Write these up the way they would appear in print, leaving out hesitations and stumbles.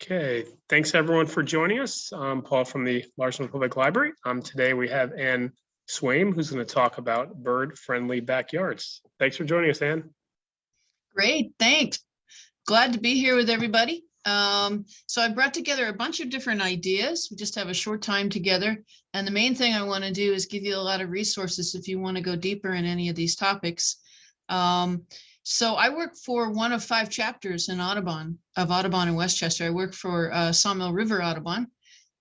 Okay, thanks everyone for joining us. I'm Paul from the Larson Public Library. Today we have Ann Swaim, who's going to talk about bird-friendly backyards. Thanks for joining us, Ann. Great, thanks. Glad to be here with everybody. So I brought together a bunch of different ideas. We just have a short time together. And the main thing I want to do is give you a lot of resources if you want to go deeper in any of these topics. So I work for one of 5 chapters in Audubon in Westchester. I work for Sawmill River Audubon.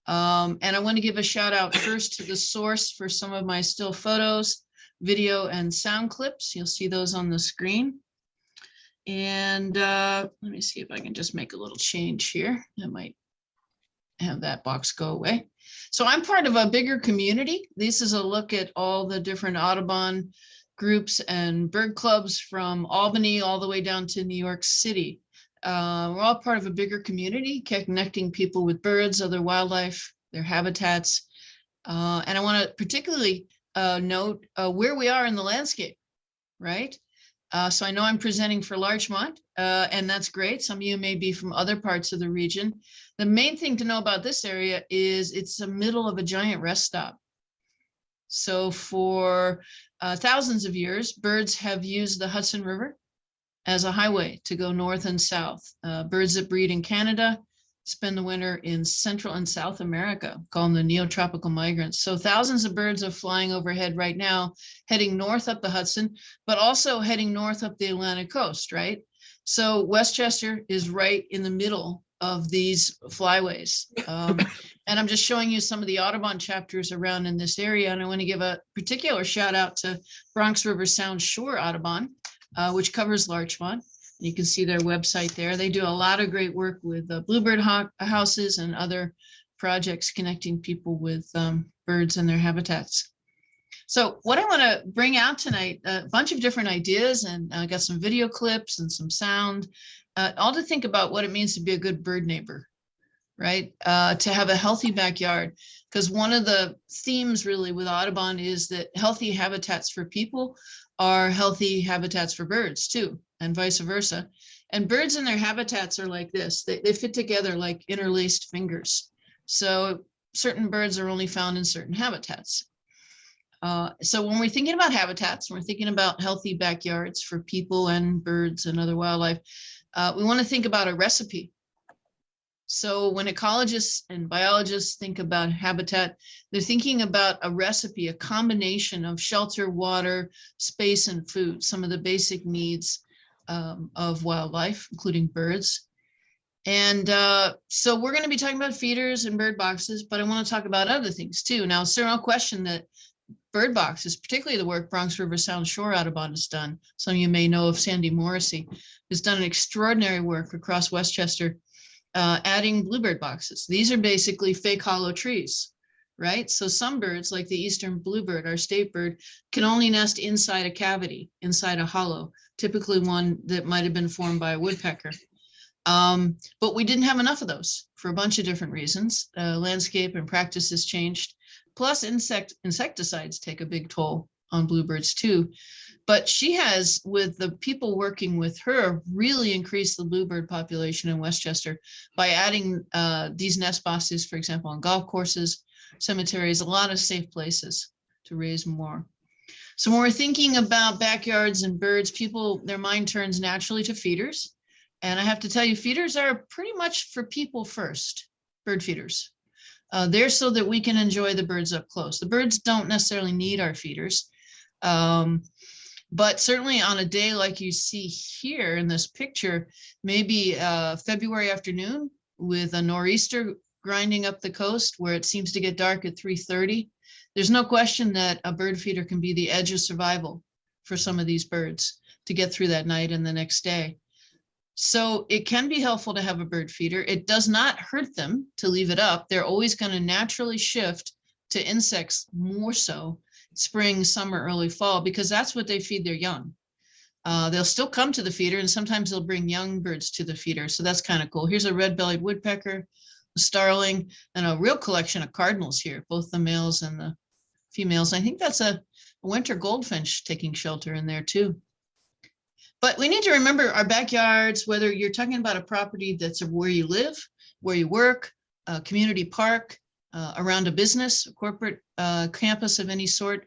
And I want to give a shout out first to the source for some of my still photos, video, and sound clips. You'll see those on the screen. And let me see if I can just make a little change here. I might have that box go away. So I'm part of a bigger community. This is a look at all the different Audubon groups and bird clubs from Albany all the way down to New York City. We're all part of a bigger community, connecting people with birds, other wildlife, their habitats. And I want to particularly note where we are in the landscape, right? So I know I'm presenting for Larchmont, and that's great. Some of you may be from other parts of the region. The main thing to know about this area is it's the middle of a giant rest stop. So for thousands of years, birds have used the Hudson River as a highway to go north and south. Birds that breed in Canada spend the winter in Central and South America, called the neotropical migrants. So thousands of birds are flying overhead right now, heading north up the Hudson, but also heading north up the Atlantic coast, right? So Westchester is right in the middle of these flyways. And I'm just showing you some of the Audubon chapters around in this area. And I want to give a particular shout out to Bronx River Sound Shore Audubon, which covers Larchmont. You can see their website there. They do a lot of great work with bluebird houses and other projects connecting people with birds and their habitats. So what I want to bring out tonight, a bunch of different ideas, and I got some video clips and some sound, all to think about what it means to be a good bird neighbor, right? To have a healthy backyard, because one of the themes really with Audubon is that healthy habitats for people are healthy habitats for birds too, and vice versa. And birds and their habitats are like this. They fit together like interlaced fingers. So certain birds are only found in certain habitats. So when we're thinking about habitats, we're thinking about healthy backyards for people and birds and other wildlife, we want to think about a recipe. So when ecologists and biologists think about habitat, they're thinking about a recipe, a combination of shelter, water, space, and food, some of the basic needs of wildlife, including birds. And so we're going to be talking about feeders and bird boxes, but I want to talk about other things too. Now, it's no question that bird boxes, particularly the work Bronx River Sound Shore Audubon has done. Some of you may know of Sandy Morrissey, who's done an extraordinary work across Westchester, adding bluebird boxes. These are basically fake hollow trees, right? So some birds, like the eastern bluebird, our state bird, can only nest inside a cavity, inside a hollow, typically one that might have been formed by a woodpecker. But we didn't have enough of those for a bunch of different reasons. Landscape and practices changed. Plus insecticides take a big toll on bluebirds too. But she has, with the people working with her, really increased the bluebird population in Westchester by adding these nest boxes, for example, on golf courses, cemeteries, a lot of safe places to raise more. So when we're thinking about backyards and birds, people, their mind turns naturally to feeders. And I have to tell you, feeders are pretty much for people first, bird feeders. They're so that we can enjoy the birds up close. The birds don't necessarily need our feeders. But certainly on a day like you see here in this picture, maybe February afternoon with a nor'easter grinding up the coast where it seems to get dark at 3:30, there's no question that a bird feeder can be the edge of survival for some of these birds to get through that night and the next day. So it can be helpful to have a bird feeder. It does not hurt them to leave it up. They're always going to naturally shift to insects more so spring, summer, early fall, because that's what they feed their young. They'll still come to the feeder, and sometimes they'll bring young birds to the feeder. So that's kind of cool. Here's a red-bellied woodpecker, a starling, and a real collection of cardinals here, both the males and the females. I think that's a winter goldfinch taking shelter in there too. But we need to remember our backyards, whether you're talking about a property that's where you live, where you work, a community park, around a business, a corporate campus of any sort.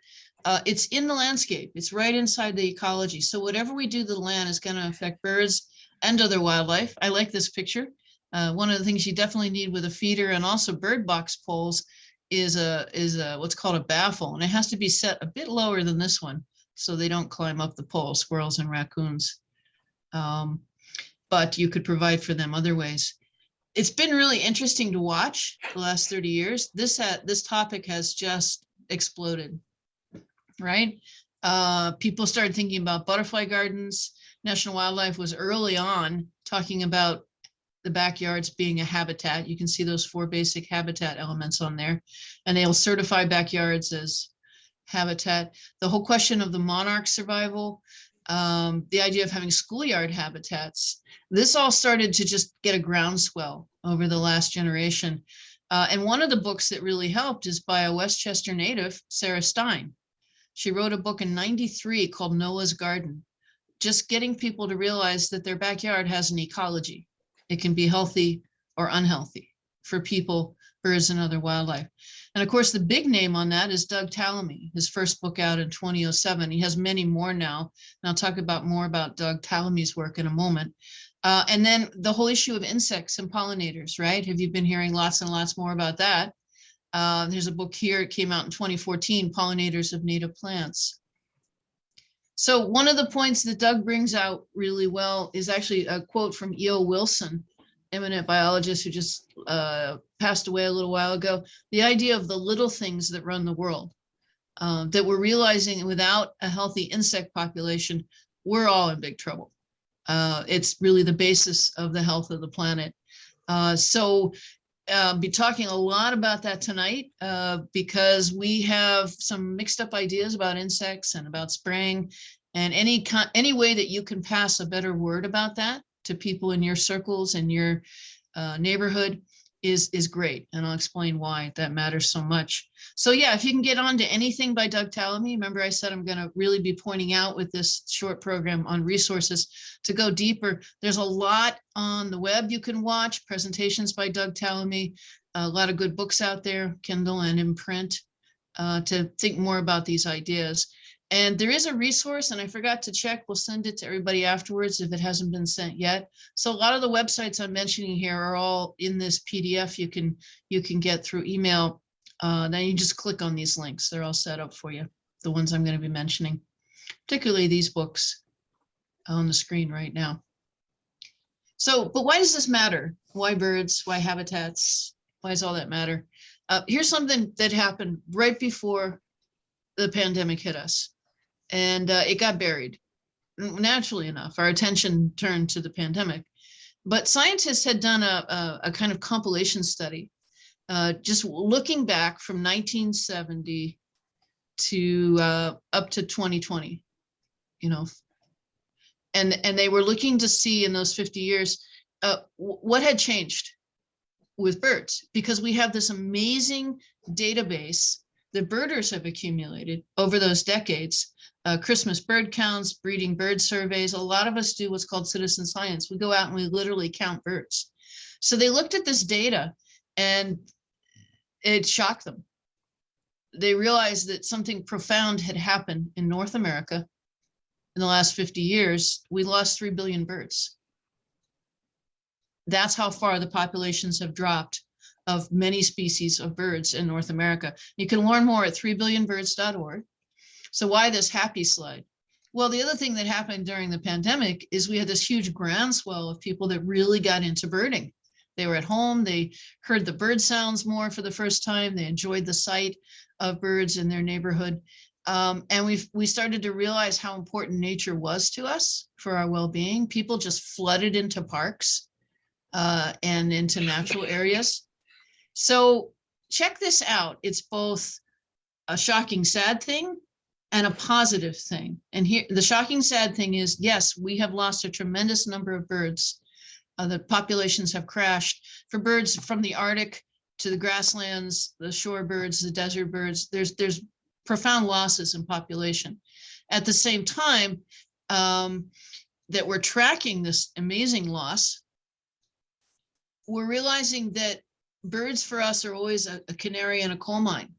It's in the landscape. It's right inside the ecology. So whatever we do to the land is going to affect birds and other wildlife. I like this picture. One of the things you definitely need with a feeder and also bird box poles is a what's called a baffle, and it has to be set a bit lower than this one so they don't climb up the pole, squirrels and raccoons. But you could provide for them other ways. It's been really interesting to watch the last 30 years. This topic has just exploded, right? People started thinking about butterfly gardens. National Wildlife was early on talking about the backyards being a habitat. You can see those 4 basic habitat elements on there, and they'll certify backyards as habitat. The whole question of the monarch survival, the idea of having schoolyard habitats, this all started to just get a groundswell over the last generation. And one of the books that really helped is by a Westchester native, Sarah Stein. She wrote a book in '93 called Noah's Garden, just getting people to realize that their backyard has an ecology. It can be healthy or unhealthy for people, birds, and other wildlife. And of course, the big name on that is Doug Tallamy, his first book out in 2007. He has many more now, and I'll talk about more about Doug Tallamy's work in a moment. And then the whole issue of insects and pollinators, right? Have you been hearing lots and lots more about that? There's a book here, it came out in 2014, Pollinators of Native Plants. So one of the points that Doug brings out really well is actually a quote from E.O. Wilson, eminent biologist who just passed away a little while ago. The idea of the little things that run the world, that we're realizing without a healthy insect population, we're all in big trouble. It's really the basis of the health of the planet. So be talking a lot about that tonight because we have some mixed up ideas about insects and about spraying, and any way that you can pass a better word about that to people in your circles and your neighborhood is great. And I'll explain why that matters so much. So yeah, if you can get on to anything by Doug Tallamy, remember I said I'm going to really be pointing out with this short program on resources to go deeper. There's a lot on the web you can watch, presentations by Doug Tallamy, a lot of good books out there, Kindle and in print, to think more about these ideas. And there is a resource, and I forgot to check, we'll send it to everybody afterwards if it hasn't been sent yet. So a lot of the websites I'm mentioning here are all in this PDF you can get through email. Then you just click on these links. They're all set up for you, the ones I'm going to be mentioning, particularly these books on the screen right now. So, but why does this matter? Why birds? Why habitats? Why does all that matter? Here's something that happened right before the pandemic hit us. And it got buried. Naturally enough, our attention turned to the pandemic. But scientists had done a kind of compilation study, just looking back from 1970 to up to 2020, you know. And they were looking to see in those 50 years what had changed with birds, because we have this amazing database that birders have accumulated over those decades. Christmas bird counts, breeding bird surveys. A lot of us do what's called citizen science. We go out and we literally count birds. So they looked at this data and it shocked them. They realized that something profound had happened in North America in the last 50 years. We lost 3 billion birds. That's how far the populations have dropped of many species of birds in North America. You can learn more at 3billionbirds.org. So why this happy slide? Well, the other thing that happened during the pandemic is we had this huge groundswell of people that really got into birding. They were at home, they heard the bird sounds more for the first time, they enjoyed the sight of birds in their neighborhood. And we started to realize how important nature was to us for our well-being. People just flooded into parks and into natural areas. So check this out. It's both a shocking, sad thing and a positive thing. And here, the shocking, sad thing is, yes, we have lost a tremendous number of birds. The populations have crashed. For birds from the Arctic to the grasslands, the shore birds, the desert birds, there's profound losses in population. At the same time that we're tracking this amazing loss, we're realizing that birds for us are always a canary in a coal mine.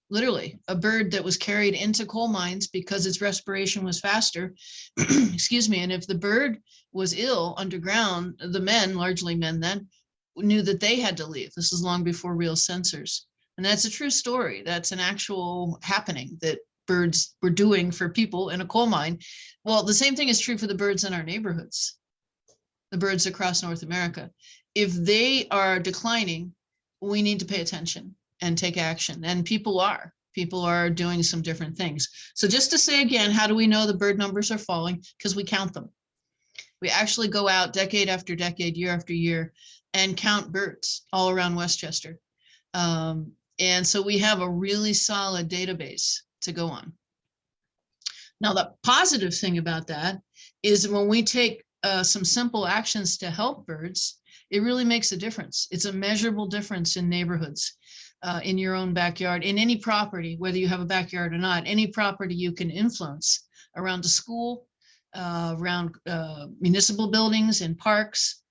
Literally, a bird that was carried into coal mines because its respiration was faster. Excuse me. And if the bird was ill underground, the men, largely men then, knew that they had to leave. This is long before real sensors. And that's a true story. That's an actual happening that birds were doing for people in a coal mine. Well, the same thing is true for the birds in our neighborhoods, the birds across North America. If they are declining, we need to pay attention and take action. And people are doing some different things. So just to say again, how do we know the bird numbers are falling? Because we count them. We actually go out decade after decade, year after year, and count birds all around Westchester. And so we have a really solid database to go on. Now, the positive thing about that is when we take some simple actions to help birds, it really makes a difference. It's a measurable difference in neighborhoods, in your own backyard, in any property, whether you have a backyard or not, any property you can influence around a school, around municipal buildings and parks,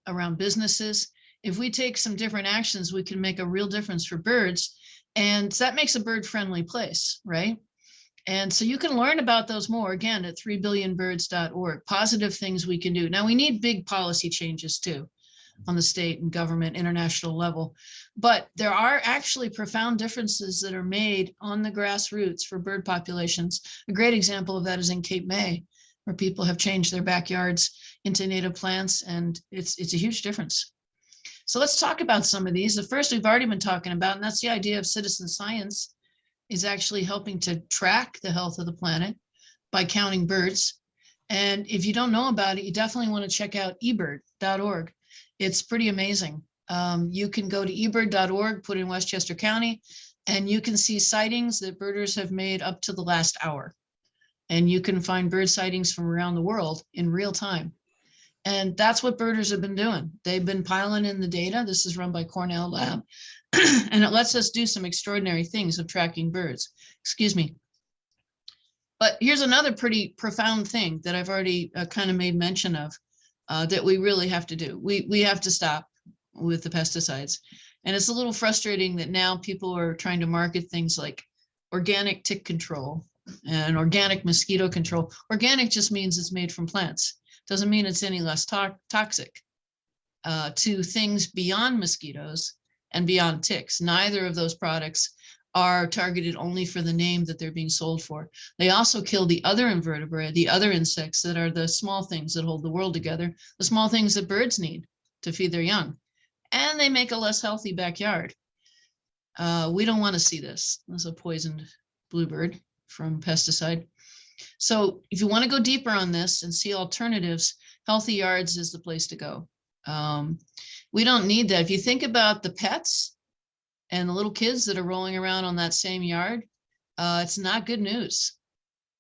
around businesses. If we take some different actions, we can make a real difference for birds. And that makes a bird-friendly place, right? And so you can learn about those more, again, at 3billionbirds.org, positive things we can do. Now, we need big policy changes, too, on the state and government, international level. But there are actually profound differences that are made on the grassroots for bird populations. A great example of that is in Cape May, where people have changed their backyards into native plants, and it's a huge difference. So let's talk about some of these. The first we've already been talking about, and that's the idea of citizen science, is actually helping to track the health of the planet by counting birds. And if you don't know about it, you definitely want to check out ebird.org. It's pretty amazing. You can go to ebird.org, put in Westchester County, and you can see sightings that birders have made up to the last hour. And you can find bird sightings from around the world in real time. And that's what birders have been doing. They've been piling in the data. This is run by Cornell Lab. And it lets us do some extraordinary things of tracking birds. Excuse me. But here's another pretty profound thing that I've already kind of made mention of that we really have to do. We have to stop with the pesticides. And it's a little frustrating that now people are trying to market things like organic tick control and organic mosquito control. Organic just means it's made from plants. Doesn't mean it's any less toxic to things beyond mosquitoes and beyond ticks. Neither of those products are targeted only for the name that they're being sold for. They also kill the other invertebrate, the other insects that are the small things that hold the world together, the small things that birds need to feed their young. And they make a less healthy backyard. We don't want to see this. This is a poisoned bluebird from pesticide. So if you want to go deeper on this and see alternatives, Healthy Yards is the place to go. We don't need that. If you think about the pets and the little kids that are rolling around on that same yard, it's not good news.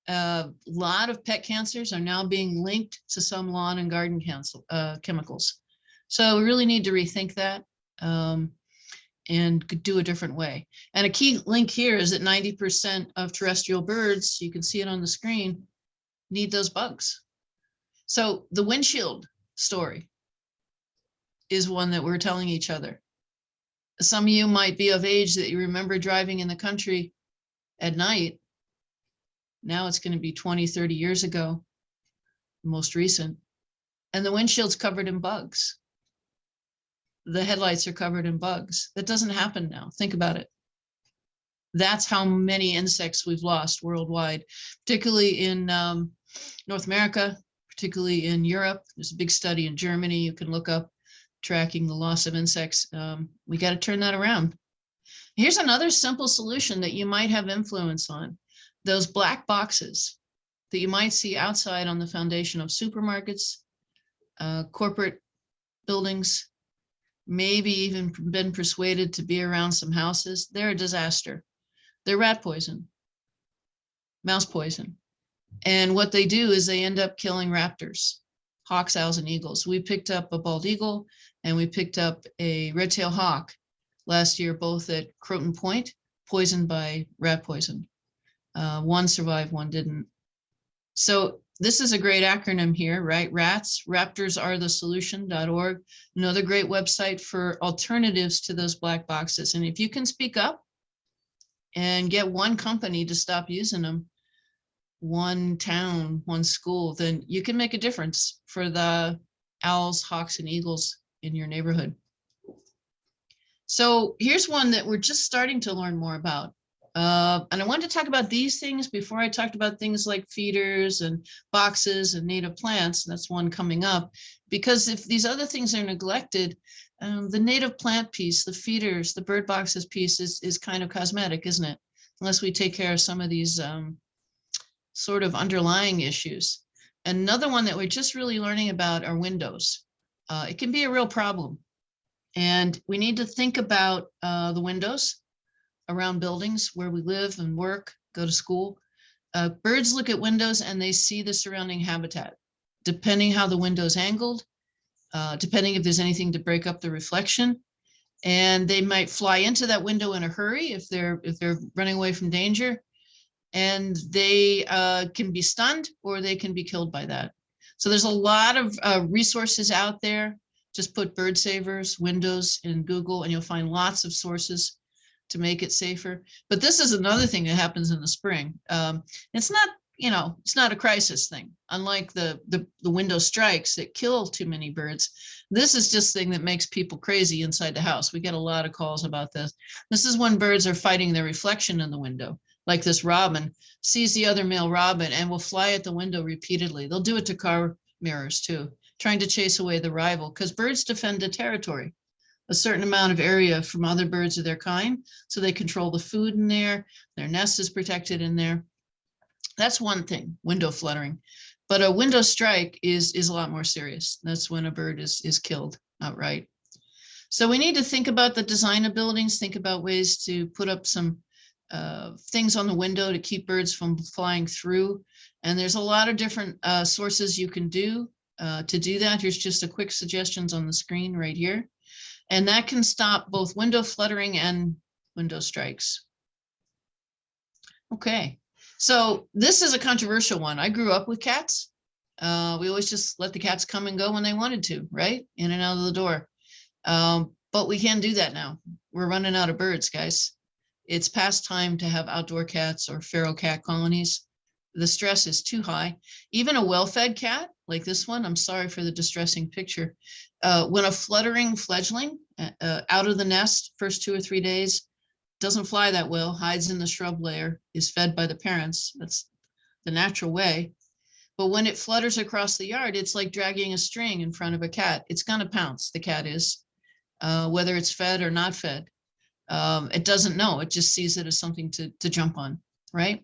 A lot of pet cancers are now being linked to some lawn and garden chemicals. So we really need to rethink that and do a different way. And a key link here is that 90% of terrestrial birds, you can see it on the screen, need those bugs. So the windshield story is one that we're telling each other. Some of you might be of age that you remember driving in the country at night. Now it's going to be 20, 30 years ago, most recent. And the windshield's covered in bugs. The headlights are covered in bugs. That doesn't happen now. Think about it. That's how many insects we've lost worldwide, particularly in North America, particularly in Europe. There's a big study in Germany you can look up, tracking the loss of insects. We got to turn that around. Here's another simple solution that you might have influence on. Those black boxes that you might see outside on the foundation of supermarkets, corporate buildings, maybe even been persuaded to be around some houses. They're a disaster. They're rat poison, mouse poison. And what they do is they end up killing raptors, hawks, owls, and eagles. We picked up a bald eagle and we picked up a red-tailed hawk last year, both at Croton Point, poisoned by rat poison. One survived, one didn't. So this is a great acronym here, right? RATS, raptorsarethe-solution.org. Another great website for alternatives to those black boxes. And if you can speak up and get one company to stop using them, one town, one school, then you can make a difference for the owls, hawks, and eagles in your neighborhood. So here's one that we're just starting to learn more about. And I wanted to talk about these things before I talked about things like feeders and boxes and native plants. That's one coming up, because if these other things are neglected, the native plant piece, the feeders, the bird boxes piece is kind of cosmetic, isn't it? Unless we take care of some of these sort of underlying issues. Another one that we're just really learning about are windows. It can be a real problem. And we need to think about the windows around buildings where we live and work, go to school. Birds look at windows and they see the surrounding habitat. Depending how the window's angled, depending if there's anything to break up the reflection, and they might fly into that window in a hurry if they're running away from danger, and they can be stunned or they can be killed by that. So there's a lot of resources out there. Just put bird savers, windows in Google, and you'll find lots of sources to make it safer. But this is another thing that happens in the spring. It's not, it's not a crisis thing. Unlike the window strikes that kill too many birds, this is just thing that makes people crazy inside the house. We get a lot of calls about this. This is when birds are fighting their reflection in the window. Like this robin sees the other male robin and will fly at the window repeatedly. They'll do it to car mirrors too, trying to chase away the rival, because birds defend a territory, a certain amount of area from other birds of their kind, so they control the food in there, their nest is protected in there. That's one thing, window fluttering. But a window strike is a lot more serious. That's when a bird is killed outright. So we need to think about the design of buildings, think about ways to put up some things on the window to keep birds from flying through. And there's a lot of different sources you can do to do that. Here's just a quick suggestions on the screen right here. And that can stop both window fluttering and window strikes. Okay, so this is a controversial one. I grew up with cats. We always just let the cats come and go when they wanted to, right? In and out of the door. But we can't do that now. We're running out of birds, guys. It's past time to have outdoor cats or feral cat colonies. The stress is too high. Even a well-fed cat like this one, I'm sorry for the distressing picture. When a fluttering fledgling out of the nest, first 2 or 3 days, doesn't fly that well, hides in the shrub layer, is fed by the parents. That's the natural way. But when it flutters across the yard, it's like dragging a string in front of a cat. It's gonna pounce, the cat is, whether it's fed or not fed. It doesn't know, it just sees it as something to jump on, right?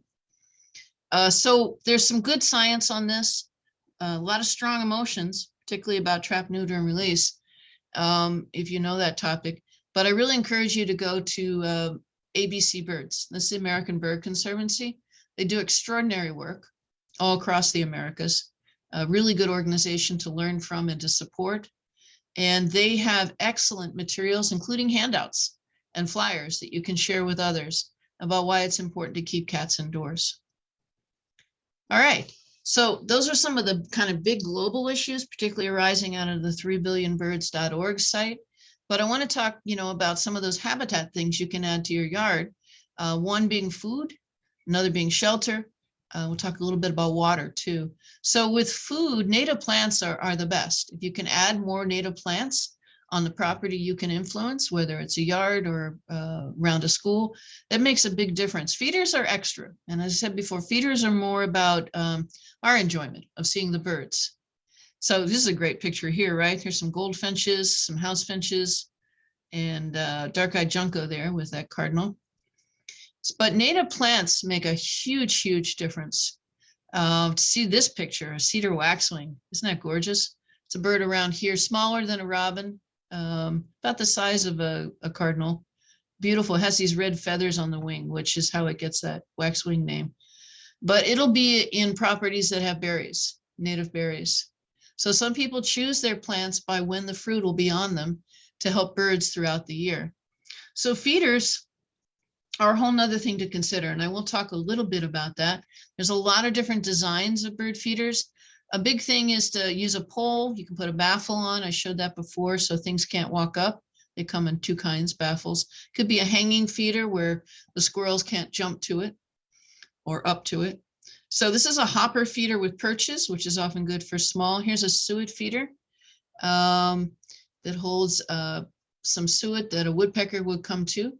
So there's some good science on this, a lot of strong emotions, particularly about trap, neuter, and release, if you know that topic. But I really encourage you to go to ABC Birds. This is the American Bird Conservancy. They do extraordinary work all across the Americas, a really good organization to learn from and to support. And they have excellent materials, including handouts and flyers that you can share with others about why it's important to keep cats indoors. All right, so those are some of the kind of big global issues, particularly arising out of the 3billionbirds.org site. But I want to talk, about some of those habitat things you can add to your yard. One being food, another being shelter. We'll talk a little bit about water too. So with food, native plants are the best. If you can add more native plants on the property you can influence, whether it's a yard or around a school, that makes a big difference. Feeders are extra. And as I said before, feeders are more about our enjoyment of seeing the birds. So this is a great picture here, right? Here's some goldfinches, some house finches, and dark-eyed junco there with that cardinal. But native plants make a huge, huge difference. To see this picture, a cedar waxwing, isn't that gorgeous? It's a bird around here, smaller than a robin, about the size of a cardinal. Beautiful, it has these red feathers on the wing, which is how it gets that waxwing name. But it'll be in properties that have berries, native berries. So some people choose their plants by when the fruit will be on them to help birds throughout the year. So feeders are a whole nother thing to consider, and I will talk a little bit about that. There's a lot of different designs of bird feeders. A big thing is to use a pole. You can put a baffle on. I showed that before, so things can't walk up. They come in two kinds, baffles. Could be a hanging feeder where the squirrels can't jump to it or up to it. So this is a hopper feeder with perches, which is often good for small. Here's a suet feeder that holds some suet that a woodpecker would come to.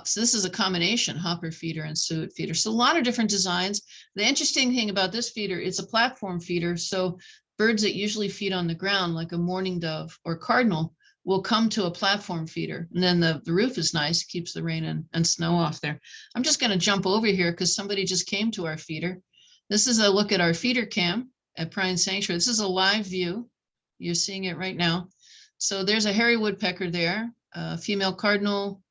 So this is a combination, hopper feeder and suet feeder. So a lot of different designs. The interesting thing about this feeder, it's a platform feeder. So birds that usually feed on the ground, like a mourning dove or cardinal, will come to a platform feeder. And then the roof is nice, keeps the rain and snow off there. I'm just going to jump over here because somebody just came to our feeder. This is a look at our feeder cam at Prine Sanctuary. This is a live view. You're seeing it right now. So there's a hairy woodpecker there, a female cardinal,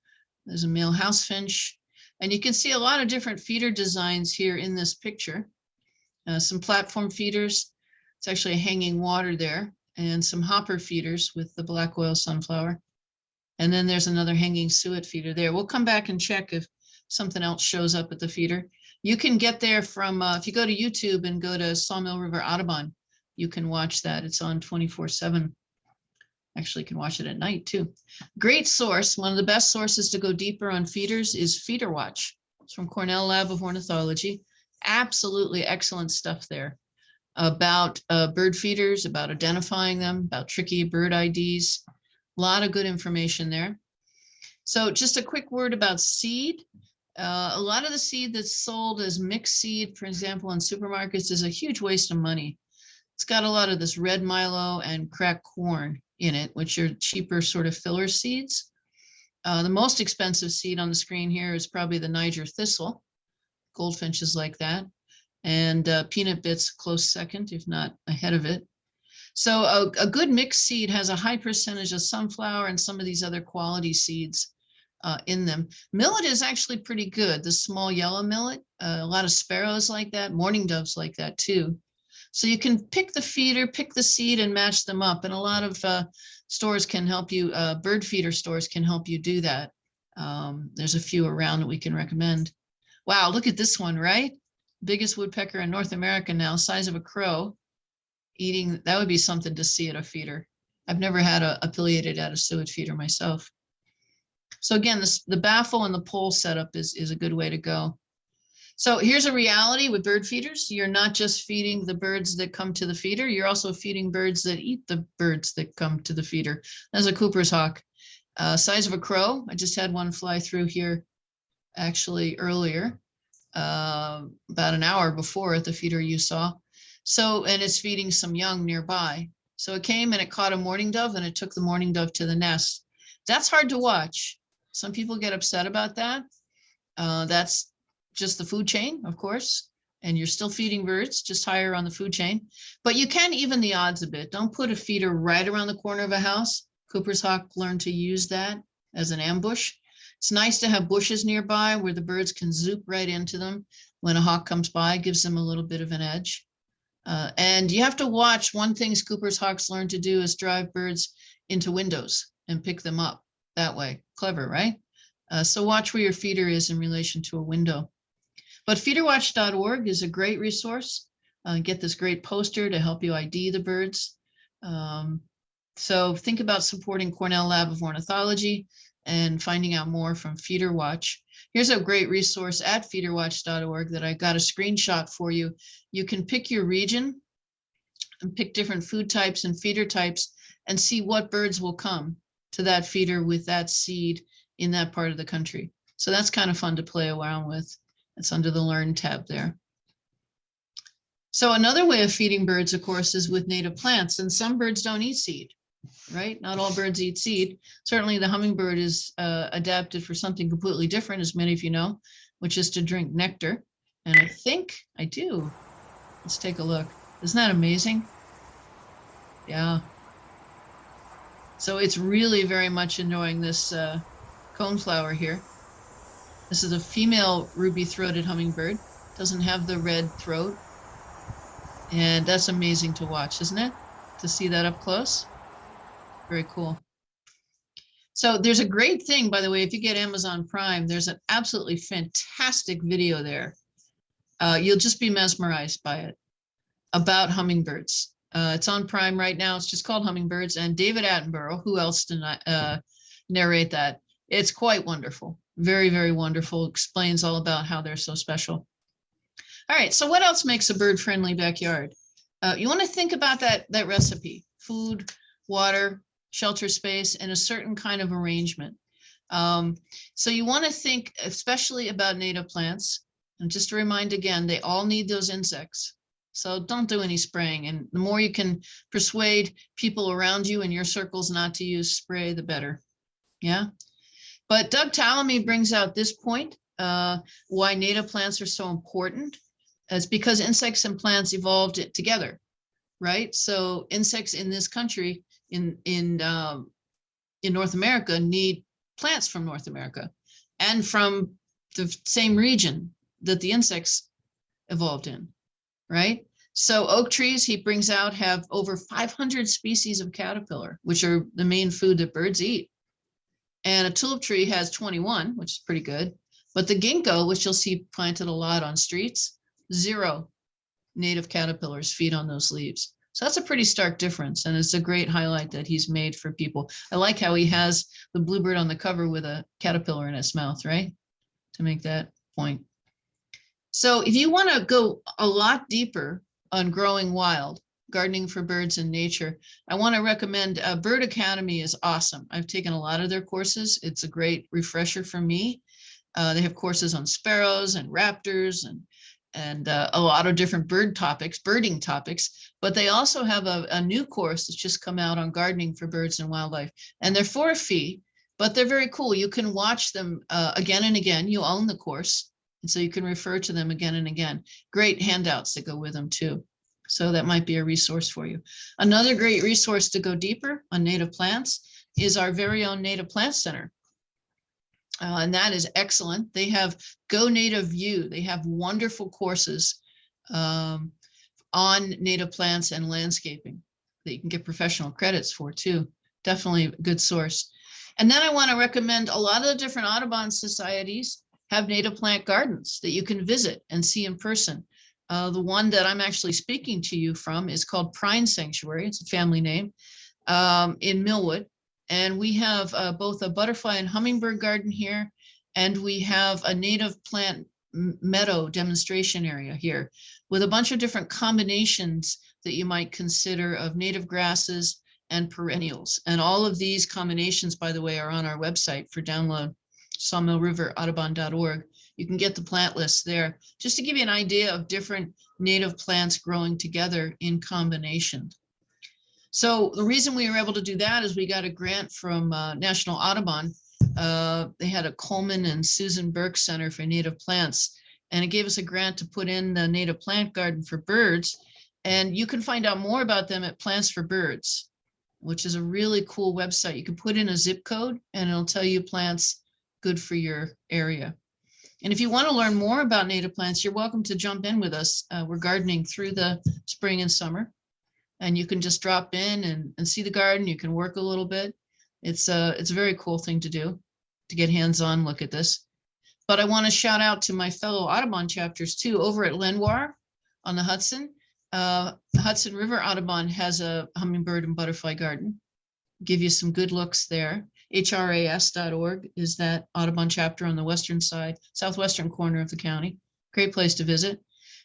there's a male house finch, and you can see a lot of different feeder designs here in this picture. Some platform feeders. It's actually a hanging water there, and some hopper feeders with the black oil sunflower. And then there's another hanging suet feeder there. We'll come back and check if something else shows up at the feeder. You can get there from, if you go to YouTube and go to Sawmill River Audubon, you can watch that. It's on 24/7. Actually, you can watch it at night too. Great source. One of the best sources to go deeper on feeders is Feeder Watch. It's from Cornell Lab of Ornithology. Absolutely excellent stuff there about bird feeders, about identifying them, about tricky bird IDs. A lot of good information there. So just a quick word about seed. A lot of the seed that's sold as mixed seed, for example, in supermarkets is a huge waste of money. It's got a lot of this red milo and cracked corn in it, which are cheaper sort of filler seeds. The most expensive seed on the screen here is probably the Niger thistle. Goldfinches like that. And peanut bits close second, if not ahead of it. So a good mixed seed has a high percentage of sunflower and some of these other quality seeds in them. Millet is actually pretty good. The small yellow millet, a lot of sparrows like that, mourning doves like that too. So you can pick the feeder, pick the seed and match them up. And a lot of stores can help you, bird feeder stores can help you do that. There's a few around that we can recommend. Wow, look at this one, right? Biggest woodpecker in North America now, size of a crow, eating. That would be something to see at a feeder. I've never had a pileated at a suet feeder myself. So again, the baffle and the pole setup is a good way to go. So here's a reality with bird feeders. You're not just feeding the birds that come to the feeder, you're also feeding birds that eat the birds that come to the feeder. That's a Cooper's hawk, size of a crow. I just had one fly through here actually earlier, about an hour before at the feeder you saw. So, and it's feeding some young nearby. So it came and it caught a mourning dove and it took the mourning dove to the nest. That's hard to watch. Some people get upset about that. That's just the food chain, of course, and you're still feeding birds, just higher on the food chain. But you can even the odds a bit. Don't put a feeder right around the corner of a house. Cooper's hawk learned to use that as an ambush. It's nice to have bushes nearby where the birds can zoop right into them. When a hawk comes by, it gives them a little bit of an edge. And you have to watch. One thing Cooper's hawks learn to do is drive birds into windows and pick them up that way. Clever, right? So watch where your feeder is in relation to a window. But feederwatch.org is a great resource. Get this great poster to help you ID the birds. So think about supporting Cornell Lab of Ornithology and finding out more from Feeder Watch. Here's a great resource at feederwatch.org that I got a screenshot for you. You can pick your region and pick different food types and feeder types and see what birds will come to that feeder with that seed in that part of the country. So that's kind of fun to play around with. It's under the Learn tab there. So another way of feeding birds, of course, is with native plants. And some birds don't eat seed, right? Not all birds eat seed. Certainly the hummingbird is adapted for something completely different, as many of you know, which is to drink nectar. And I think I do. Let's take a look. Isn't that amazing? Yeah. So it's really very much enjoying this coneflower here. This is a female ruby-throated hummingbird. Doesn't have the red throat. And that's amazing to watch, isn't it? To see that up close. Very cool. So there's a great thing, by the way, if you get Amazon Prime, there's an absolutely fantastic video there. You'll just be mesmerized by it. about hummingbirds. It's on Prime right now. It's just called Hummingbirds, and David Attenborough, who else did narrate that? It's quite wonderful. Very, very wonderful. Explains all about how they're so special. All right, so what else makes a bird-friendly backyard? You want to think about that recipe: food, water, shelter space, and a certain kind of arrangement. So you want to think especially about native plants. And just to remind again, they all need those insects. So don't do any spraying. And the more you can persuade people around you in your circles not to use spray, the better. Yeah. But Doug Tallamy brings out this point, why native plants are so important. It's because insects and plants evolved it together, right? So insects in this country, in North America, need plants from North America and from the same region that the insects evolved in, right? So oak trees, he brings out, have over 500 species of caterpillar, which are the main food that birds eat. And a tulip tree has 21, which is pretty good. But the ginkgo, which you'll see planted a lot on streets, 0 native caterpillars feed on those leaves. So that's a pretty stark difference. And it's a great highlight that he's made for people. I like how he has the bluebird on the cover with a caterpillar in its mouth, right? To make that point. So if you want to go a lot deeper on growing wild, gardening for birds and nature, I want to recommend Bird Academy is awesome. I've taken a lot of their courses. It's a great refresher for me. They have courses on sparrows and raptors and a lot of different birding topics, but they also have a new course that's just come out on gardening for birds and wildlife. And they're for a fee, but they're very cool. You can watch them again and again. You own the course, and so you can refer to them again and again. Great handouts that go with them too. So that might be a resource for you. Another great resource to go deeper on native plants is our very own Native Plant Center. And that is excellent. They have Go Native View. They have wonderful courses on native plants and landscaping that you can get professional credits for too. Definitely a good source. And then I want to recommend a lot of the different Audubon societies have native plant gardens that you can visit and see in person. The one that I'm actually speaking to you from is called Prine Sanctuary. It's a family name in Millwood. And we have both a butterfly and hummingbird garden here, and we have a native plant meadow demonstration area here with a bunch of different combinations that you might consider of native grasses and perennials. And all of these combinations, by the way, are on our website for download, sawmillriveraudubon.org. You can get the plant list there, just to give you an idea of different native plants growing together in combination. So the reason we were able to do that is we got a grant from National Audubon. They had a Coleman and Susan Burke Center for Native Plants, and it gave us a grant to put in the native plant garden for birds. And you can find out more about them at Plants for Birds, which is a really cool website. You can put in a zip code and it'll tell you plants good for your area. And if you want to learn more about native plants, you're welcome to jump in with us. We're gardening through the spring and summer. And you can just drop in and see the garden. You can work a little bit. It's a very cool thing to do, to get hands-on look at this. But I want to shout out to my fellow Audubon chapters too. Over at Lenoir on the Hudson River Audubon has a hummingbird and butterfly garden. Give you some good looks there. HRAS.org is that Audubon chapter on the western side, southwestern corner of the county. Great place to visit.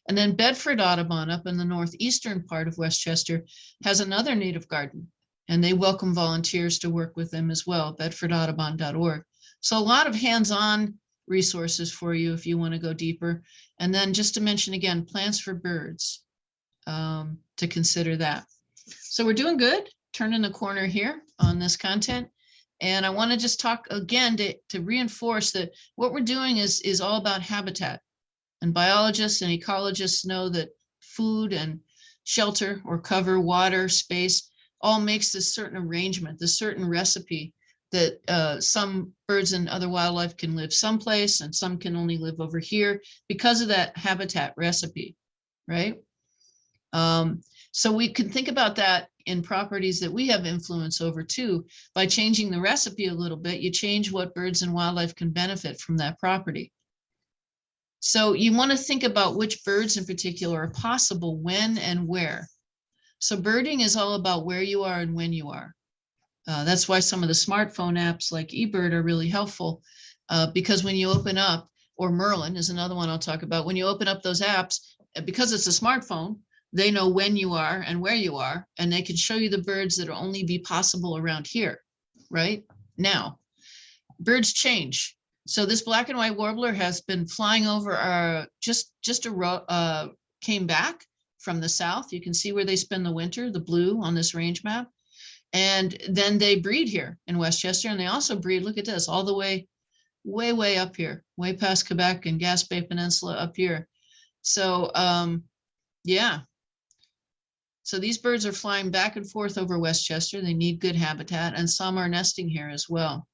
And then Bedford Audubon up in the northeastern part of Westchester has another native garden, and they welcome volunteers to work with them as well, bedfordaudubon.org. So a lot of hands-on resources for you if you want to go deeper. And then just to mention again, Plants for Birds, to consider that. So we're doing good, turning the corner here on this content. And I want to just talk again to reinforce that what we're doing is all about habitat. And biologists and ecologists know that food and shelter or cover, water, space, all makes this certain arrangement, this certain recipe that some birds and other wildlife can live someplace and some can only live over here because of that habitat recipe, right? So we can think about that in properties that we have influence over too. By changing the recipe a little bit, you change what birds and wildlife can benefit from that property. So you want to think about which birds in particular are possible when and where. So birding is all about where you are and when you are. That's why some of the smartphone apps like eBird are really helpful, because when you open up, or Merlin is another one I'll talk about, when you open up those apps, because it's a smartphone, they know when you are and where you are, and they can show you the birds that will only be possible around here, right now. Birds change. So this black and white warbler has been flying over our, came back from the south. You can see where they spend the winter, the blue on this range map. And then they breed here in Westchester, and they also breed, look at this, all the way up here, way past Quebec and Gaspé Peninsula up here. So yeah. So these birds are flying back and forth over Westchester. They need good habitat, and some are nesting here as well.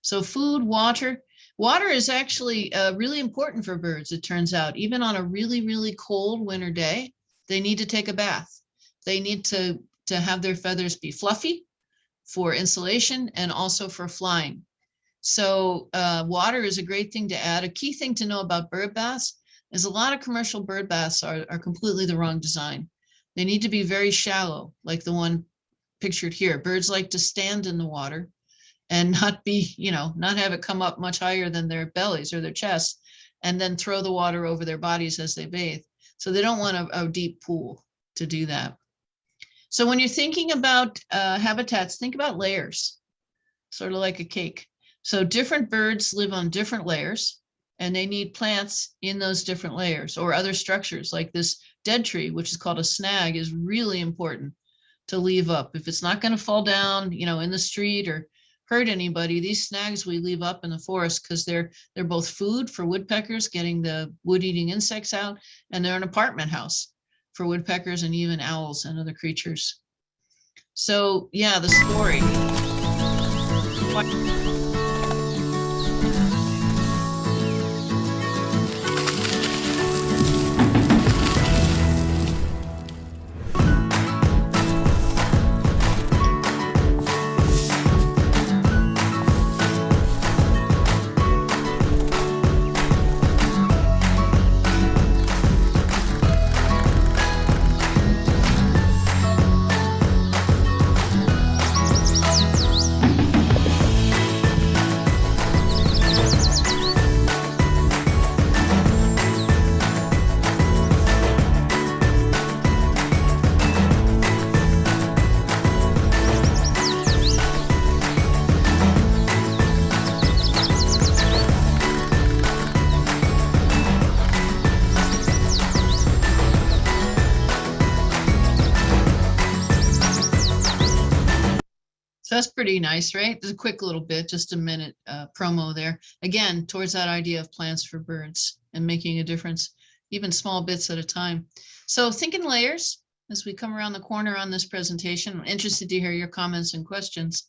So food, water. Water is actually really important for birds, it turns out. Even on a really, really cold winter day, they need to take a bath. They need to have their feathers be fluffy for insulation and also for flying. So water is a great thing to add. A key thing to know about bird baths is a lot of commercial bird baths are completely the wrong design. They need to be very shallow, like the one pictured here. Birds like to stand in the water and not be, not have it come up much higher than their bellies or their chests, and then throw the water over their bodies as they bathe. So they don't want a deep pool to do that. So when you're thinking about habitats, think about layers, sort of like a cake. So different birds live on different layers, and they need plants in those different layers, or other structures like this dead tree, which is called a snag, is really important to leave up. If it's not going to fall down, in the street or hurt anybody, these snags we leave up in the forest because they're both food for woodpeckers, getting the wood-eating insects out, and they're an apartment house for woodpeckers and even owls and other creatures. So yeah, the story. So that's pretty nice, right? Just a quick little bit, just a minute promo there. Again, towards that idea of plants for birds and making a difference, even small bits at a time. So think in layers as we come around the corner on this presentation. I'm interested to hear your comments and questions.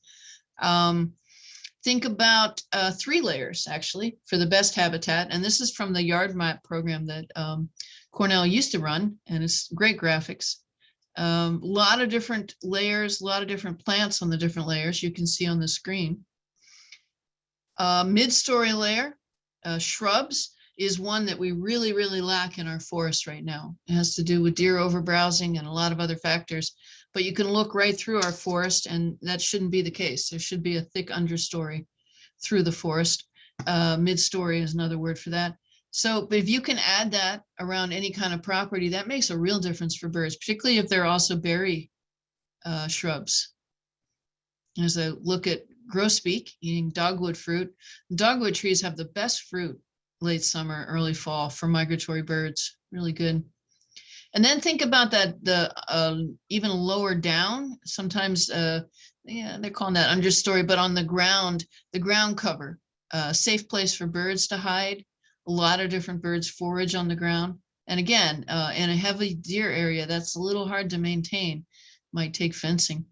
Think about 3 layers actually for the best habitat. And this is from the Yard Map program that Cornell used to run, and it's great graphics. A lot of different layers, a lot of different plants on the different layers you can see on the screen. Mid-story layer, shrubs, is one that we really, really lack in our forest right now. It has to do with deer overbrowsing and a lot of other factors, but you can look right through our forest, and that shouldn't be the case. There should be a thick understory through the forest. Mid-story is another word for that. So if you can add that around any kind of property, that makes a real difference for birds, particularly if they're also berry shrubs. As I look at grosbeak, eating dogwood fruit, dogwood trees have the best fruit late summer, early fall for migratory birds, really good. And then think about that, the even lower down, sometimes, yeah, they're calling that understory, but on the ground cover, safe place for birds to hide. A lot of different birds forage on the ground. And again, in a heavy deer area, that's a little hard to maintain, might take fencing.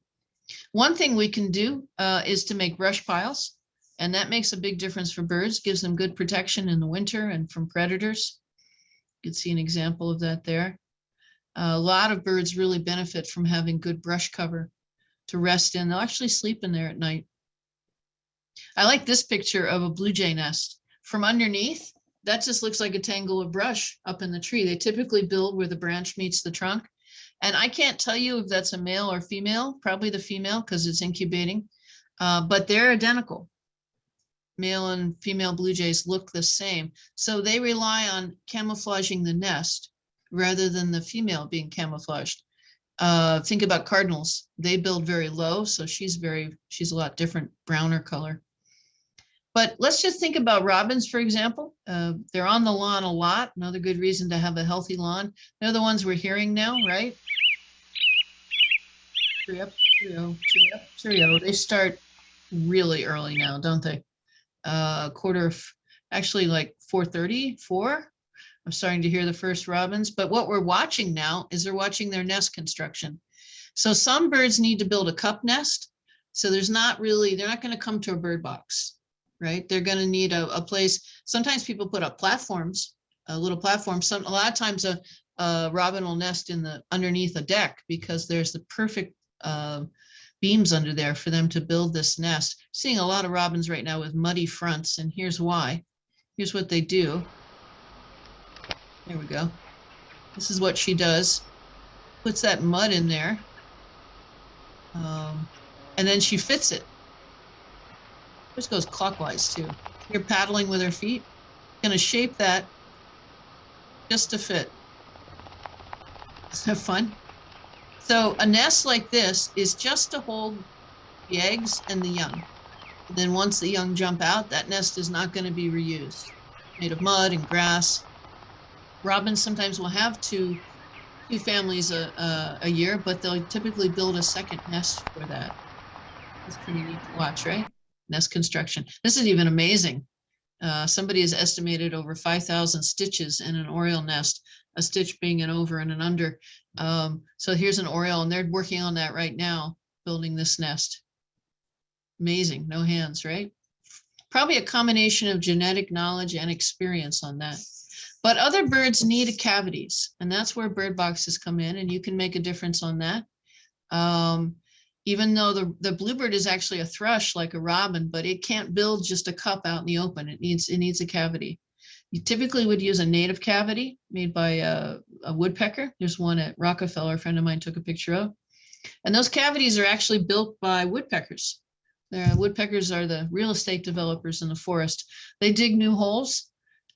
One thing we can do is to make brush piles, and that makes a big difference for birds, gives them good protection in the winter and from predators. You can see an example of that there. A lot of birds really benefit from having good brush cover to rest in. They'll actually sleep in there at night. I like this picture of a blue jay nest. From underneath, that just looks like a tangle of brush up in the tree. They typically build where the branch meets the trunk. And I can't tell you if that's a male or female, probably the female because it's incubating, but they're identical. Male and female blue jays look the same. So they rely on camouflaging the nest rather than the female being camouflaged. Think about cardinals. They build very low, so she's a lot different, browner color. But let's just think about robins, for example. They're on the lawn a lot. Another good reason to have a healthy lawn. They're the ones we're hearing now, right? Cheerio, cheerio, cheerio, cheerio. They start really early now, don't they? Actually like 4:30, 4. I'm starting to hear the first robins, but what we're watching now is they're watching their nest construction. So some birds need to build a cup nest. So they're not going to come to a bird box, right? They're going to need a place. Sometimes people put up platforms, a little platform. A lot of times a robin will nest underneath a deck because there's the perfect beams under there for them to build this nest. Seeing a lot of robins right now with muddy fronts, and here's why. Here's what they do. There we go. This is what she does. Puts that mud in there. And then she fits it. This goes clockwise too. You're paddling with her feet. Gonna shape that just to fit. Isn't that fun? So a nest like this is just to hold the eggs and the young. And then once the young jump out, that nest is not going to be reused. Made of mud and grass. Robins sometimes will have two families a year, but they'll typically build a second nest for that. It's pretty neat to watch, right? Nest construction. This is even amazing. Somebody has estimated over 5,000 stitches in an oriole nest, a stitch being an over and an under. So here's an oriole, and they're working on that right now, building this nest. Amazing, no hands, right? Probably a combination of genetic knowledge and experience on that. But other birds need cavities, and that's where bird boxes come in, and you can make a difference on that. Even though the bluebird is actually a thrush like a robin, but it can't build just a cup out in the open. It needs a cavity. You typically would use a native cavity made by a woodpecker. There's one at Rockefeller, a friend of mine took a picture of. And those cavities are actually built by woodpeckers. Woodpeckers are the real estate developers in the forest. They dig new holes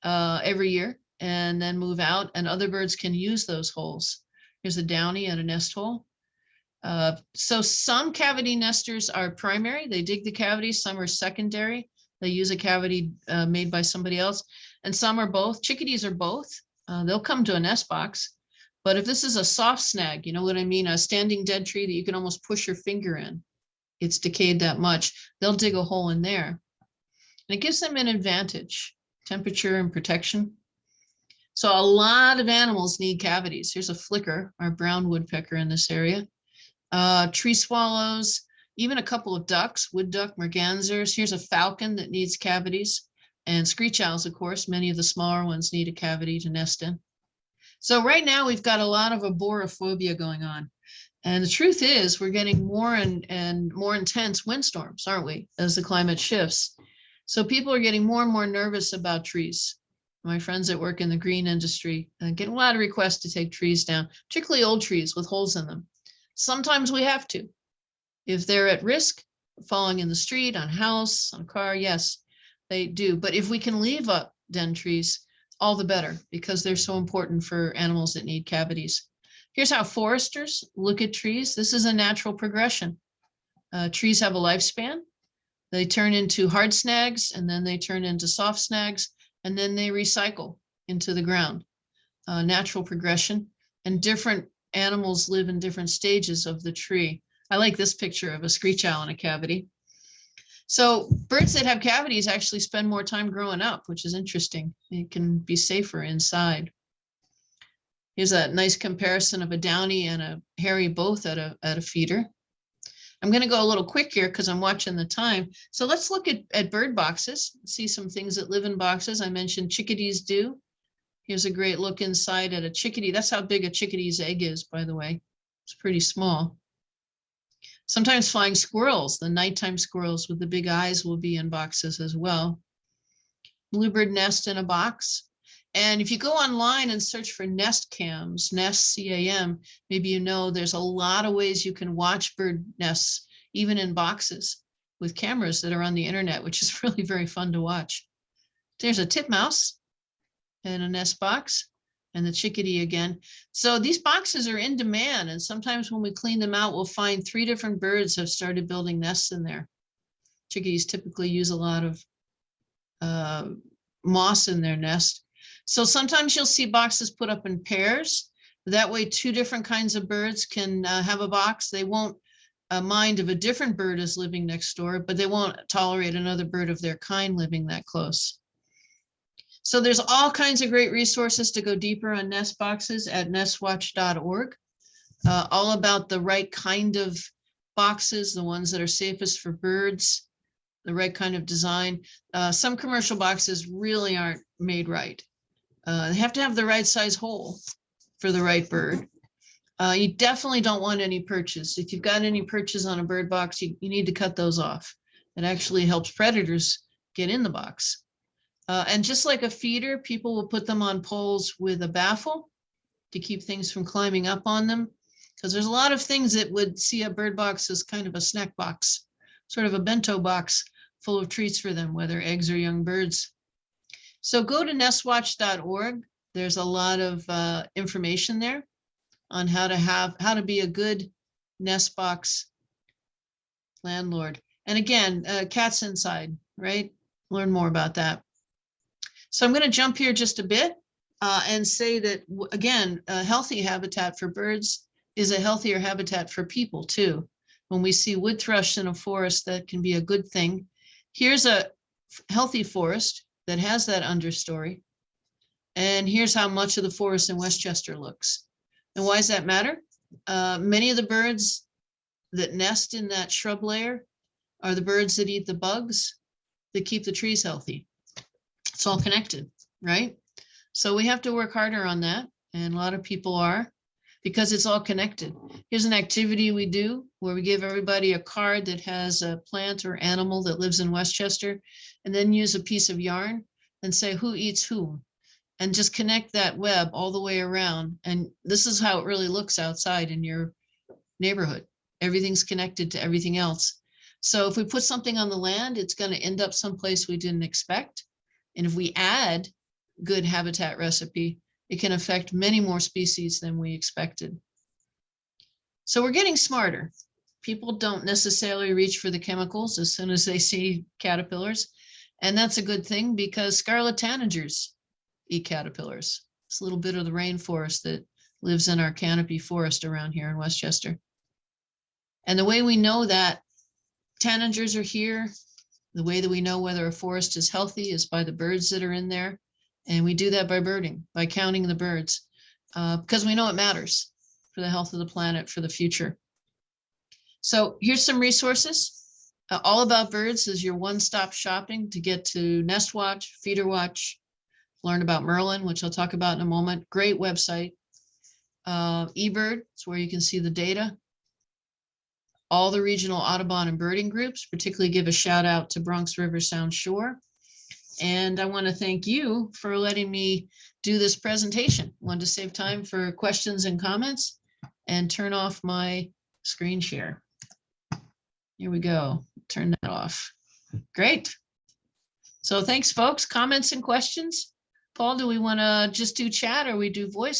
every year and then move out, and other birds can use those holes. Here's a downy at a nest hole. So some cavity nesters are primary. They dig the cavity. Some are secondary. They use a cavity made by somebody else. And some are both. Chickadees are both. They'll come to a nest box. But if this is a soft snag, you know what I mean? A standing dead tree that you can almost push your finger in. It's decayed that much. They'll dig a hole in there. And it gives them an advantage, temperature and protection. So a lot of animals need cavities. Here's a flicker, our brown woodpecker in this area. Tree swallows, even a couple of ducks, wood duck, mergansers. Here's a falcon that needs cavities. And screech owls, of course, many of the smaller ones need a cavity to nest in. So right now we've got a lot of agoraphobia going on. And the truth is we're getting more and more intense windstorms, aren't we, as the climate shifts. So people are getting more and more nervous about trees. My friends that work in the green industry get a lot of requests to take trees down, particularly old trees with holes in them. Sometimes we have to. If they're at risk, falling in the street, on a house, on a car, yes, they do. But if we can leave up den trees, all the better, because they're so important for animals that need cavities. Here's how foresters look at trees. This is a natural progression. Trees have a lifespan. They turn into hard snags, and then they turn into soft snags, and then they recycle into the ground. Natural progression, and different animals live in different stages of the tree. I like this picture of a screech owl in a cavity. So birds that have cavities actually spend more time growing up, which is interesting. It can be safer inside. Here's a nice comparison of a downy and a hairy both at a feeder. I'm going to go a little quick here because I'm watching the time. So let's look at bird boxes, see some things that live in boxes. I mentioned chickadees do. Here's a great look inside at a chickadee. That's how big a chickadee's egg is, by the way. It's pretty small. Sometimes flying squirrels, the nighttime squirrels with the big eyes, will be in boxes as well. bluebird nest in a box. And if you go online and search for nest cams, nest CAM, maybe you know there's a lot of ways you can watch bird nests, even in boxes with cameras that are on the internet, which is really very fun to watch. There's a titmouse in a nest box and the chickadee again. So these boxes are in demand. And sometimes when we clean them out, we'll find 3 different birds have started building nests in there. Chickadees typically use a lot of moss in their nest. So sometimes you'll see boxes put up in pairs. That way 2 different kinds of birds can have a box. They won't mind if a different bird is living next door, but they won't tolerate another bird of their kind living that close. So there's all kinds of great resources to go deeper on nest boxes at nestwatch.org, all about the right kind of boxes, the ones that are safest for birds, the right kind of design. Some commercial boxes really aren't made right. They have to have the right size hole for the right bird. You definitely don't want any perches. If you've got any perches on a bird box, you need to cut those off. It actually helps predators get in the box. And just like a feeder, people will put them on poles with a baffle to keep things from climbing up on them. Because there's a lot of things that would see a bird box as kind of a snack box, sort of a bento box full of treats for them, whether eggs or young birds. So go to nestwatch.org. There's a lot of information there on how to be a good nest box landlord. And again, cats inside, right? Learn more about that. So I'm going to jump here just a bit and say that, again, a healthy habitat for birds is a healthier habitat for people too. When we see wood thrush in a forest, that can be a good thing. Here's a healthy forest that has that understory. And here's how much of the forest in Westchester looks. And why does that matter? Many of the birds that nest in that shrub layer are the birds that eat the bugs that keep the trees healthy. It's all connected, right? So we have to work harder on that. And a lot of people are, because it's all connected. Here's an activity we do where we give everybody a card that has a plant or animal that lives in Westchester, and then use a piece of yarn and say who eats whom, and just connect that web all the way around. And this is how it really looks outside in your neighborhood. Everything's connected to everything else. So if we put something on the land, it's going to end up someplace we didn't expect. And if we add good habitat recipe, it can affect many more species than we expected. So we're getting smarter. People don't necessarily reach for the chemicals as soon as they see caterpillars. And that's a good thing, because scarlet tanagers eat caterpillars. It's a little bit of the rainforest that lives in our canopy forest around here in Westchester. And the way we know that tanagers are here, the way that we know whether a forest is healthy is by the birds that are in there. And we do that by birding, by counting the birds, because we know it matters for the health of the planet, for the future. So here's some resources. All About Birds is your one-stop shopping to get to Nest Watch, Feeder Watch, learn about Merlin, which I'll talk about in a moment. Great website. eBird, it's where you can see the data. All the regional Audubon and birding groups, particularly give a shout out to Bronx River Sound Shore. And I want to thank you for letting me do this presentation. I wanted to save time for questions and comments and turn off my screen share. Here we go. Turn that off. Great. So thanks, folks. Comments and questions? Paul, do we want to just do chat or we do voice?